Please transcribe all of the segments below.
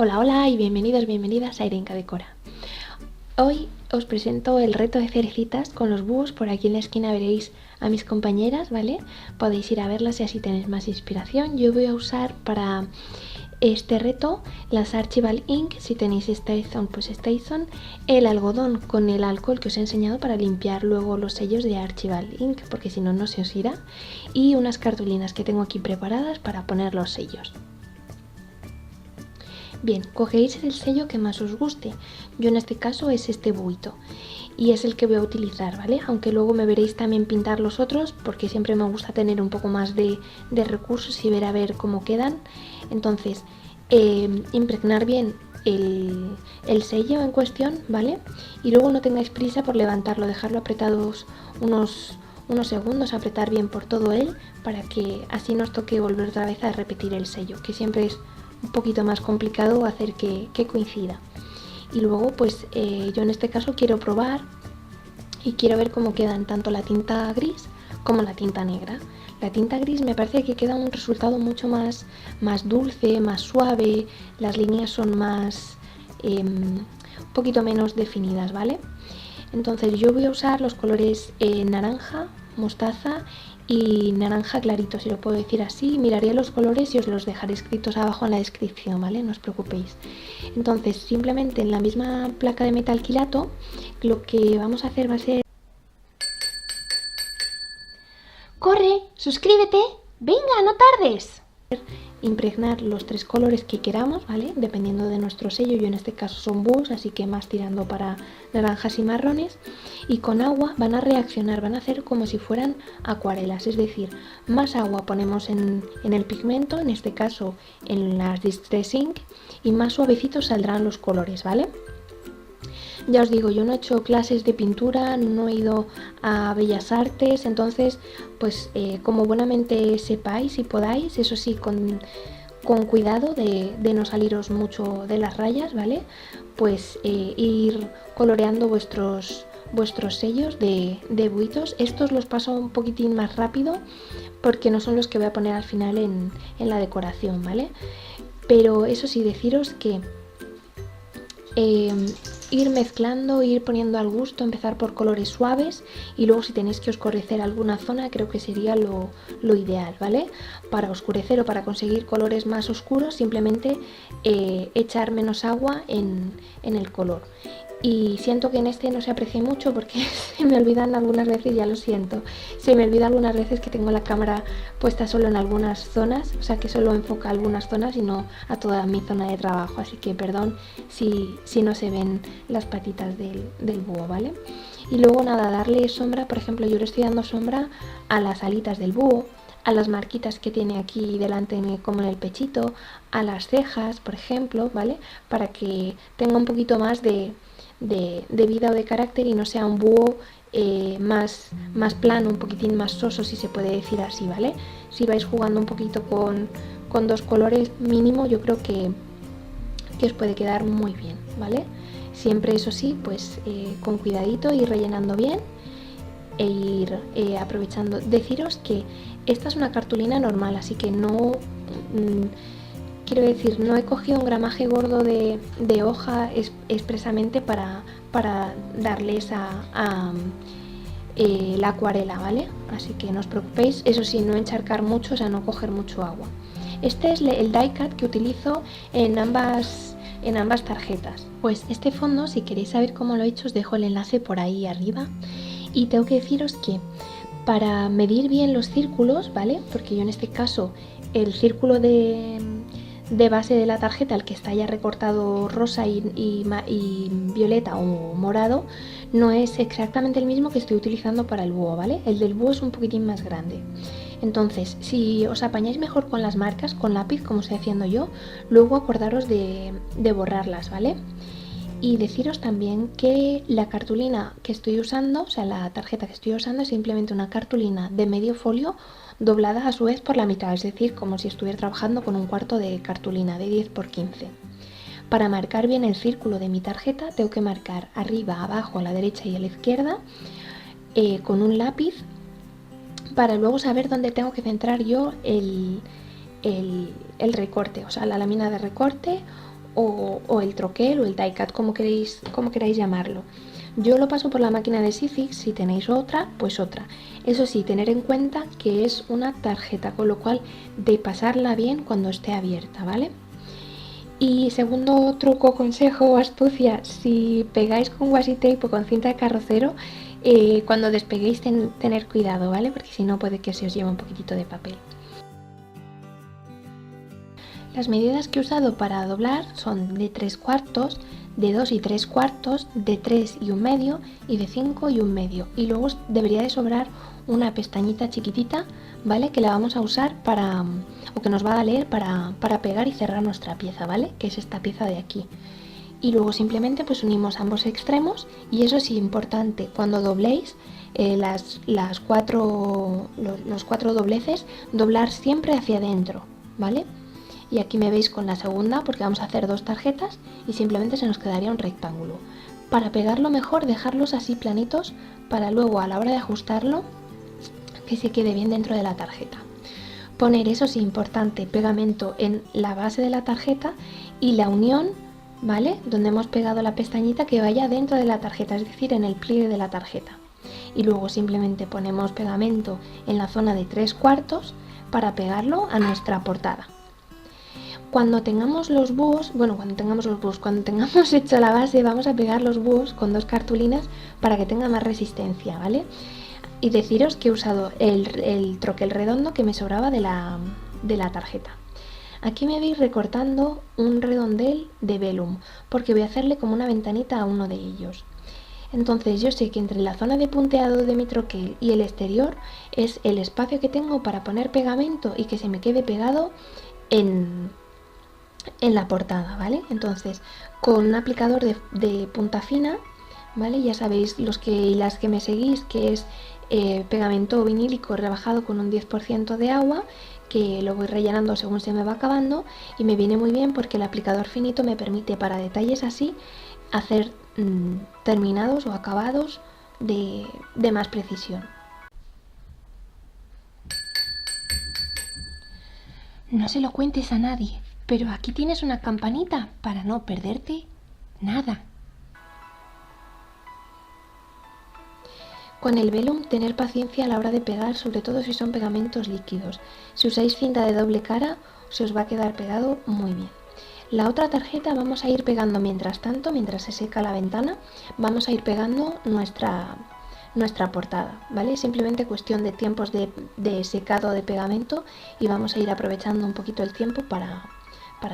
Hola, hola y bienvenidos, bienvenidas a Irenka Decora. Hoy os presento el reto de cerecitas con los búhos. Por aquí en la esquina veréis a mis compañeras, ¿vale? Podéis ir a verlas y así tenéis más inspiración. Yo voy a usar para este reto las Archival Ink, si tenéis StazOn pues StazOn, el algodón con el alcohol que os he enseñado para limpiar luego los sellos de Archival Ink, porque si no, no se os irá, y unas cartulinas que tengo aquí preparadas para poner los sellos. Bien, cogéis el sello que más os guste. Yo en este caso es este buito y es el que voy a utilizar, ¿vale? Aunque luego me veréis también pintar los otros porque siempre me gusta tener un poco más de recursos y ver a ver cómo quedan. Entonces, impregnar bien el sello en cuestión, ¿vale? Y luego no tengáis prisa por levantarlo, dejarlo apretados unos segundos, apretar bien por todo él para que así nos toque volver otra vez a repetir el sello, que siempre es un poquito más complicado hacer que coincida. Y luego pues yo en este caso quiero probar y quiero ver cómo quedan tanto la tinta gris como la tinta negra. La tinta gris me parece que queda un resultado mucho más dulce, más suave, las líneas son más un poquito menos definidas, ¿vale? Entonces yo voy a usar los colores naranja, mostaza y naranja clarito, si lo puedo decir así. Miraré los colores y os los dejaré escritos abajo en la descripción, ¿vale? No os preocupéis. Entonces simplemente en la misma placa de metal quilato lo que vamos a hacer va a ser... ¡Corre! ¡Suscríbete! ¡Venga, no tardes! Impregnar los tres colores que queramos, ¿vale? Dependiendo de nuestro sello. Yo en este caso son búhos, así que más tirando para naranjas y marrones. Y con agua van a reaccionar, van a hacer como si fueran acuarelas, es decir, más agua ponemos en el pigmento, en este caso en las Distress Ink, y más suavecitos saldrán los colores, ¿vale? Ya os digo, yo no he hecho clases de pintura, no he ido a Bellas Artes, entonces pues como buenamente sepáis y podáis, eso sí, con cuidado de no saliros mucho de las rayas, ¿vale? Pues ir coloreando vuestros sellos de buitos. Estos los paso un poquitín más rápido porque no son los que voy a poner al final en la decoración, ¿vale? Pero eso sí, deciros que ir mezclando, ir poniendo al gusto, empezar por colores suaves y luego si tenéis que oscurecer alguna zona creo que sería lo ideal, ¿vale? Para oscurecer o para conseguir colores más oscuros simplemente echar menos agua en el color. Y siento que en este no se aprecie mucho porque se me olvidan algunas veces, ya lo siento, se me olvida algunas veces que tengo la cámara puesta solo en algunas zonas, o sea que solo enfoca algunas zonas y no a toda mi zona de trabajo, así que perdón si no se ven las patitas del búho, ¿vale? Y luego nada, darle sombra, por ejemplo yo le estoy dando sombra a las alitas del búho, a las marquitas que tiene aquí delante como en el pechito, a las cejas, por ejemplo, ¿vale? Para que tenga un poquito más de vida o de carácter y no sea un búho más plano, un poquitín más soso, si se puede decir así, ¿vale? Si vais jugando un poquito con dos colores mínimo, yo creo que os puede quedar muy bien, ¿vale? Siempre eso sí, pues con cuidadito, ir rellenando bien e ir aprovechando. Deciros que esta es una cartulina normal, así que no... quiero decir, no he cogido un gramaje gordo de hoja expresamente para darle la acuarela, ¿vale? Así que no os preocupéis, eso sí, no encharcar mucho, o sea, no coger mucho agua. Este es el die cut que utilizo en ambas tarjetas. Pues este fondo, si queréis saber cómo lo he hecho, os dejo el enlace por ahí arriba. Y tengo que deciros que para medir bien los círculos, ¿vale? Porque yo en este caso el círculo de base de la tarjeta, el que está ya recortado rosa y violeta o morado, no es exactamente el mismo que estoy utilizando para el búho, ¿vale? El del búho es un poquitín más grande. Entonces, si os apañáis mejor con las marcas, con lápiz, como estoy haciendo yo, luego acordaros de borrarlas, ¿vale? Y deciros también que la cartulina que estoy usando, o sea, la tarjeta que estoy usando es simplemente una cartulina de medio folio doblada a su vez por la mitad, es decir, como si estuviera trabajando con un cuarto de cartulina de 10 por 15. Para marcar bien el círculo de mi tarjeta tengo que marcar arriba, abajo, a la derecha y a la izquierda con un lápiz para luego saber dónde tengo que centrar yo el recorte, o sea, la lámina de recorte o el troquel o el die cut, como queráis llamarlo. Yo lo paso por la máquina de Siffix, si tenéis otra, pues otra. Eso sí, tener en cuenta que es una tarjeta, con lo cual de pasarla bien cuando esté abierta, ¿vale? Y segundo truco, consejo o astucia, si pegáis con washi tape o con cinta de carrocero, cuando despeguéis tener cuidado, ¿vale? Porque si no puede que se os lleve un poquitito de papel. Las medidas que he usado para doblar son de 3/4, de 2 y 3/4, de 3 y 1/2 y de 5 y 1/2. Y luego debería de sobrar una pestañita chiquitita, ¿vale? Que la vamos a usar o que nos va a valer para pegar y cerrar nuestra pieza, ¿vale? Que es esta pieza de aquí. Y luego simplemente pues unimos ambos extremos, y eso sí, importante, cuando dobléis los 4 dobleces, doblar siempre hacia adentro, ¿vale? Y aquí me veis con la segunda, porque vamos a hacer 2 tarjetas y simplemente se nos quedaría un rectángulo. Para pegarlo mejor, dejarlos así planitos para luego a la hora de ajustarlo que se quede bien dentro de la tarjeta. Poner, eso sí, importante, pegamento en la base de la tarjeta y la unión, ¿vale? Donde hemos pegado la pestañita, que vaya dentro de la tarjeta, es decir, en el pliegue de la tarjeta. Y luego simplemente ponemos pegamento en la zona de 3/4 para pegarlo a nuestra portada. Cuando tengamos los búhos, cuando tengamos hecho la base, vamos a pegar los búhos con 2 cartulinas para que tenga más resistencia, ¿vale? Y deciros que he usado el troquel redondo que me sobraba de la tarjeta. Aquí me veis recortando un redondel de velum, porque voy a hacerle como una ventanita a uno de ellos. Entonces yo sé que entre la zona de punteado de mi troquel y el exterior es el espacio que tengo para poner pegamento y que se me quede pegado en la portada, ¿vale? Entonces, con un aplicador de punta fina, ¿vale? Ya sabéis, los que y las que me seguís, que es pegamento vinílico rebajado con un 10% de agua, que lo voy rellenando según se me va acabando, y me viene muy bien porque el aplicador finito me permite, para detalles así, hacer terminados o acabados de más precisión. No se lo cuentes a nadie, pero aquí tienes una campanita para no perderte nada. Con el velum, tener paciencia a la hora de pegar, sobre todo si son pegamentos líquidos. Si usáis cinta de doble cara, se os va a quedar pegado muy bien. La otra tarjeta vamos a ir pegando mientras tanto, mientras se seca la ventana, vamos a ir pegando nuestra portada, ¿vale? Simplemente cuestión de tiempos de secado de pegamento, y vamos a ir aprovechando un poquito el tiempo para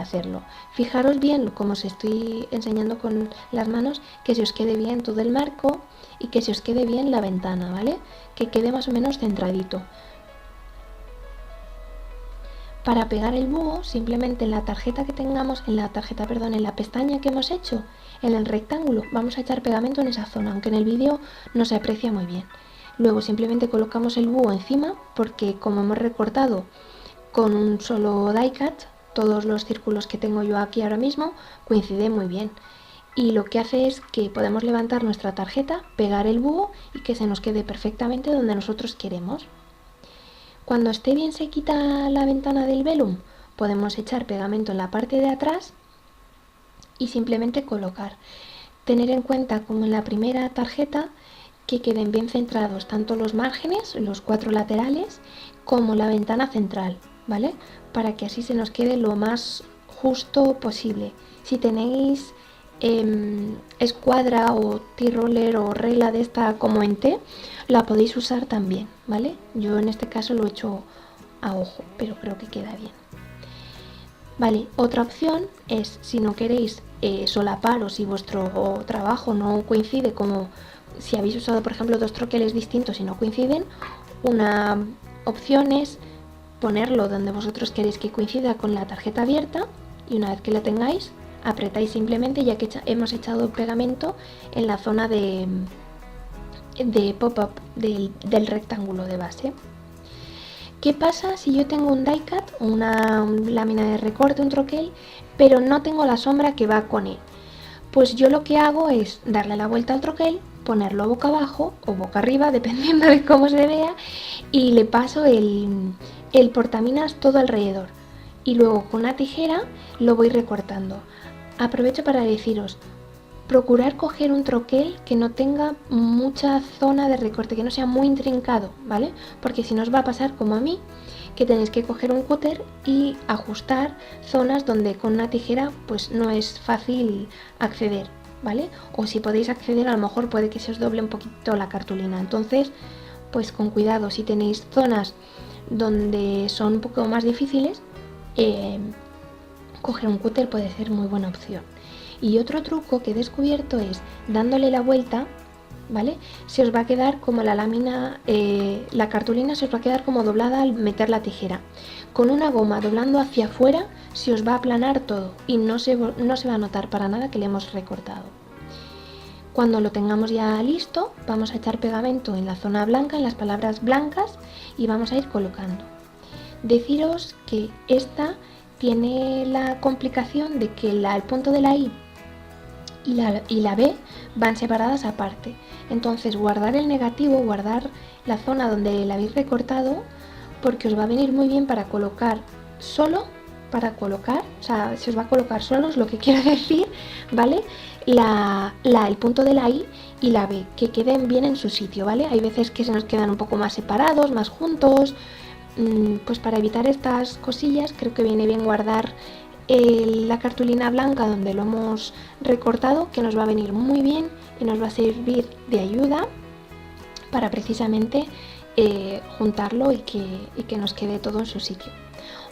hacerlo. Fijaros bien, como os estoy enseñando con las manos, que se os quede bien todo el marco y que se os quede bien la ventana, ¿vale? Que quede más o menos centradito. Para pegar el búho, simplemente en la tarjeta que tengamos, en la pestaña que hemos hecho, en el rectángulo, vamos a echar pegamento en esa zona, aunque en el vídeo no se aprecia muy bien. Luego simplemente colocamos el búho encima, porque como hemos recortado con un solo die cut, todos los círculos que tengo yo aquí ahora mismo coinciden muy bien. Y lo que hace es que podemos levantar nuestra tarjeta, pegar el búho y que se nos quede perfectamente donde nosotros queremos. Cuando esté bien sequita la ventana del velum, podemos echar pegamento en la parte de atrás y simplemente colocar. Tener en cuenta, como en la primera tarjeta, que queden bien centrados tanto los márgenes, los 4 laterales, como la ventana central, ¿vale? Para que así se nos quede lo más justo posible. Si tenéis escuadra o T-roller o regla de esta como en T, la podéis usar también, ¿vale? Yo en este caso lo he hecho a ojo, pero creo que queda bien. Vale, otra opción es, si no queréis solapar, o si vuestro trabajo no coincide, como si habéis usado por ejemplo 2 troqueles distintos y no coinciden, una opción es ponerlo donde vosotros queréis que coincida con la tarjeta abierta, y una vez que la tengáis, apretáis simplemente, ya que hemos echado pegamento en la zona de pop-up del rectángulo de base. ¿Qué pasa si yo tengo un die cut, una lámina de recorte, un troquel, pero no tengo la sombra que va con él? Pues yo lo que hago es darle la vuelta al troquel, ponerlo boca abajo o boca arriba, dependiendo de cómo se vea, y le paso el portaminas todo alrededor. Y luego con una tijera lo voy recortando. aprovecho para deciros, procurar coger un troquel que no tenga mucha zona de recorte, que no sea muy intrincado, ¿vale? Porque si no os va a pasar como a mí, que tenéis que coger un cúter y ajustar zonas donde con una tijera pues no es fácil acceder, ¿vale? O si podéis acceder, a lo mejor puede que se os doble un poquito la cartulina. Entonces, pues con cuidado, si tenéis zonas donde son un poco más difíciles, coger un cúter puede ser muy buena opción. Y otro truco que he descubierto es, dándole la vuelta, ¿vale? Se os va a quedar como la lámina, la cartulina se os va a quedar como doblada al meter la tijera. Con una goma doblando hacia afuera se os va a aplanar todo y no se va a notar para nada que le hemos recortado. Cuando lo tengamos ya listo, vamos a echar pegamento en la zona blanca, en las palabras blancas, y vamos a ir colocando. Deciros que esta tiene la complicación de que el punto de la I y la B van separadas aparte. Entonces guardar el negativo, guardar la zona donde la habéis recortado, porque os va a venir muy bien para colocar solo, o sea, se os va a colocar solos, lo que quiero decir, ¿vale? El punto de la I y la B, que queden bien en su sitio, ¿vale? Hay veces que se nos quedan un poco más separados, más juntos. Pues para evitar estas cosillas creo que viene bien guardar la cartulina blanca donde lo hemos recortado, que nos va a venir muy bien y nos va a servir de ayuda para precisamente juntarlo y que nos quede todo en su sitio.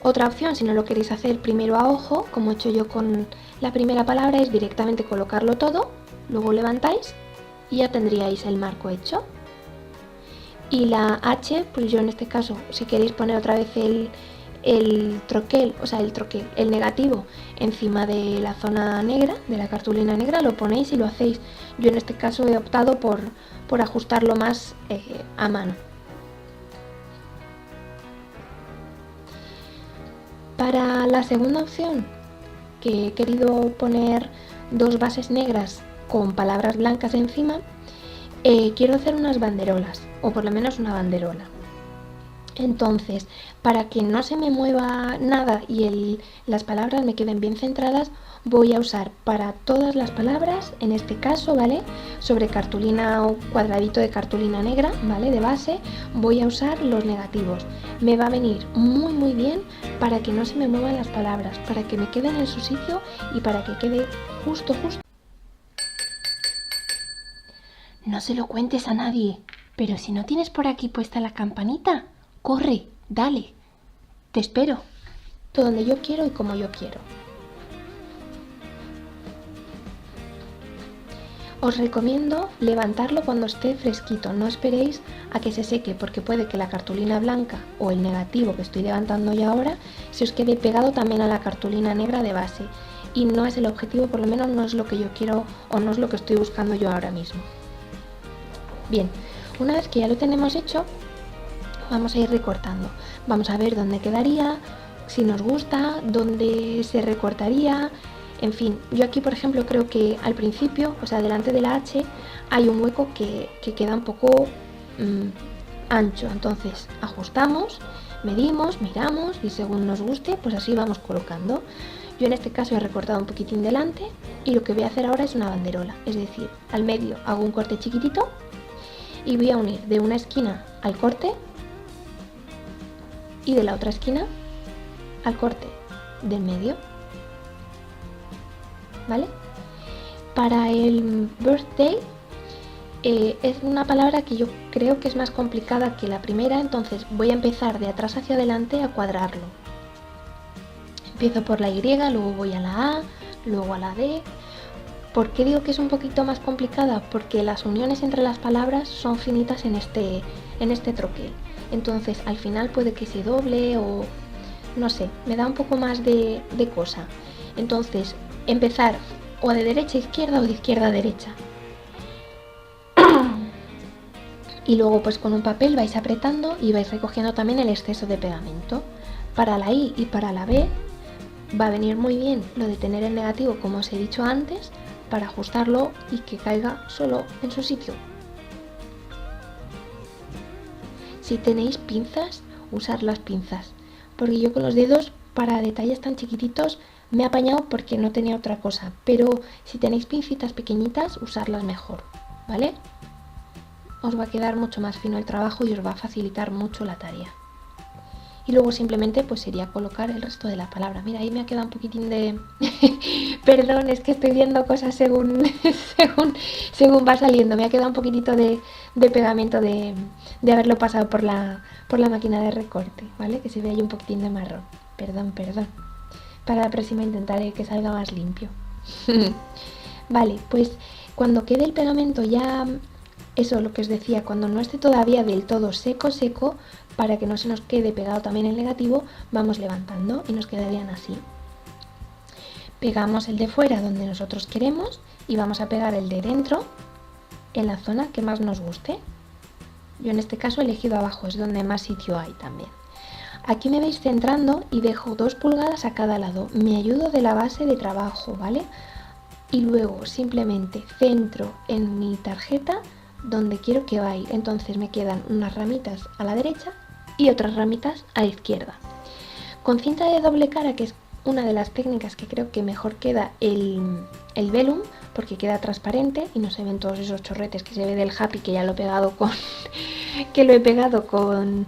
Otra opción, si no lo queréis hacer primero a ojo, como he hecho yo con la primera palabra, es directamente colocarlo todo, luego levantáis y ya tendríais el marco hecho. Y la H, pues yo en este caso, si queréis poner otra vez el troquel, el negativo encima de la zona negra, de la cartulina negra, lo ponéis y lo hacéis. Yo en este caso he optado por ajustarlo más a mano. Para la segunda opción, que he querido poner dos bases negras con palabras blancas encima, quiero hacer unas banderolas, o por lo menos una banderola. Entonces, para que no se me mueva nada y las palabras me queden bien centradas, voy a usar para todas las palabras, en este caso, ¿vale? Sobre cartulina o cuadradito de cartulina negra, ¿vale? De base, voy a usar los negativos. Me va a venir muy muy bien para que no se me muevan las palabras, para que me queden en su sitio y para que quede justo. No se lo cuentes a nadie, pero si no tienes por aquí puesta la campanita, corre, dale. Te espero, todo donde yo quiero y como yo quiero. Os recomiendo levantarlo cuando esté fresquito, no esperéis a que se seque porque puede que la cartulina blanca o el negativo que estoy levantando ya ahora se os quede pegado también a la cartulina negra de base y no es el objetivo, por lo menos no es lo que yo quiero o no es lo que estoy buscando yo ahora mismo. Bien, una vez que ya lo tenemos hecho, vamos a ir recortando. Vamos a ver dónde quedaría, si nos gusta, dónde se recortaría. En fin, yo aquí por ejemplo creo que al principio, o sea, delante de la H, hay un hueco que queda un poco ancho. Entonces ajustamos, medimos, miramos y según nos guste, pues así vamos colocando. Yo en este caso he recortado un poquitín delante y lo que voy a hacer ahora es una banderola. Es decir, al medio hago un corte chiquitito y voy a unir de una esquina al corte y de la otra esquina al corte del medio, ¿vale? Para el birthday es una palabra que yo creo que es más complicada que la primera, entonces voy a empezar de atrás hacia adelante a cuadrarlo. Empiezo por la Y, luego voy a la A, luego a la D. ¿Por qué digo que es un poquito más complicada? Porque las uniones entre las palabras son finitas en este troquel. Entonces al final puede que se doble o no sé, me da un poco más de cosa. Entonces empezar o de derecha a izquierda o de izquierda a derecha. Y luego pues con un papel vais apretando y vais recogiendo también el exceso de pegamento. Para la I y para la B va a venir muy bien lo de tener el negativo, como os he dicho antes, para ajustarlo y que caiga solo en su sitio. Si tenéis pinzas, usar las pinzas, porque yo con los dedos para detalles tan chiquititos Me he apañado porque no tenía otra cosa, pero si tenéis pincitas pequeñitas, usarlas mejor, ¿vale? Os va a quedar mucho más fino el trabajo y os va a facilitar mucho la tarea. Y luego simplemente pues sería colocar el resto de la palabra. Mira, ahí me ha quedado un poquitín de... Perdón, es que estoy viendo cosas según, según va saliendo. Me ha quedado un poquitito de pegamento de haberlo pasado por la máquina de recorte, ¿vale? Que se ve ahí un poquitín de marrón. Perdón. Para la próxima intentaré que salga más limpio. Vale, pues cuando quede el pegamento ya... Eso, lo que os decía, cuando no esté todavía del todo seco, para que no se nos quede pegado también el negativo, vamos levantando y nos quedarían así. Pegamos el de fuera donde nosotros queremos y vamos a pegar el de dentro en la zona que más nos guste. Yo en este caso he elegido abajo, es donde más sitio hay también. Aquí me veis centrando y dejo 2 pulgadas a cada lado. Me ayudo de la base de trabajo, ¿vale? Y luego simplemente centro en mi tarjeta donde quiero que va a ir. Entonces me quedan unas ramitas a la derecha y otras ramitas a la izquierda. Con cinta de doble cara, que es una de las técnicas que creo que mejor queda el velum, porque queda transparente y no se ven todos esos chorretes que se ve del Happy, que ya lo he pegado con que lo he pegado con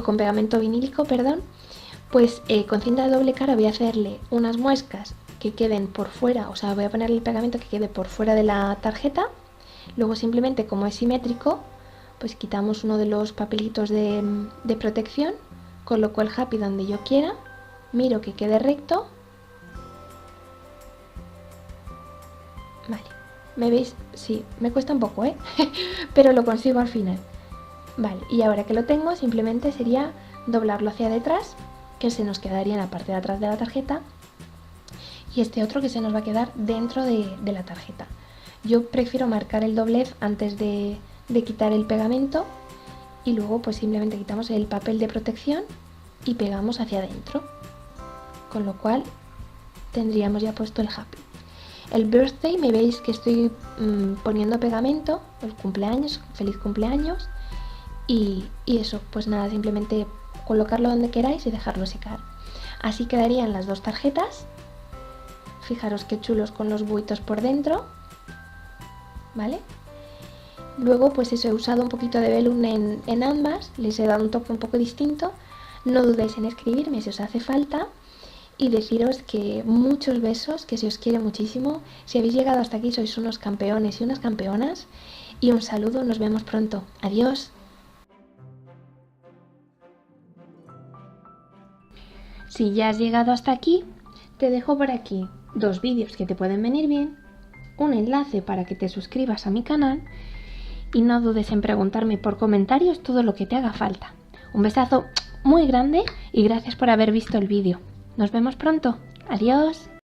con pegamento vinílico, perdón. Pues con cinta de doble cara voy a hacerle unas muescas que queden por fuera, o sea, voy a ponerle el pegamento que quede por fuera de la tarjeta. Luego simplemente, como es simétrico, pues quitamos uno de los papelitos de protección, coloco el Happy donde yo quiera, miro que quede recto. Vale, ¿me veis? Sí, me cuesta un poco, pero lo consigo al final. Vale, y ahora que lo tengo, simplemente sería doblarlo hacia detrás, que se nos quedaría en la parte de atrás de la tarjeta, y este otro que se nos va a quedar dentro de la tarjeta. Yo prefiero marcar el doblez antes de quitar el pegamento y luego pues simplemente quitamos el papel de protección y pegamos hacia adentro, con lo cual tendríamos ya puesto el Happy. El birthday, me veis que estoy poniendo pegamento, el cumpleaños, feliz cumpleaños, y eso, pues nada, simplemente colocarlo donde queráis y dejarlo secar. Así quedarían las 2 tarjetas. Fijaros qué chulos con los buitos por dentro, ¿vale? Luego pues eso, he usado un poquito de velum en ambas, les he dado un toque un poco distinto. No dudéis en escribirme si os hace falta y deciros que muchos besos, que se os quiere muchísimo. Si habéis llegado hasta aquí sois unos campeones y unas campeonas, y un saludo, nos vemos pronto. Adiós. Si ya has llegado hasta aquí, te dejo por aquí 2 vídeos que te pueden venir bien, un enlace para que te suscribas a mi canal y no dudes en preguntarme por comentarios todo lo que te haga falta. Un besazo muy grande y gracias por haber visto el vídeo. Nos vemos pronto. Adiós.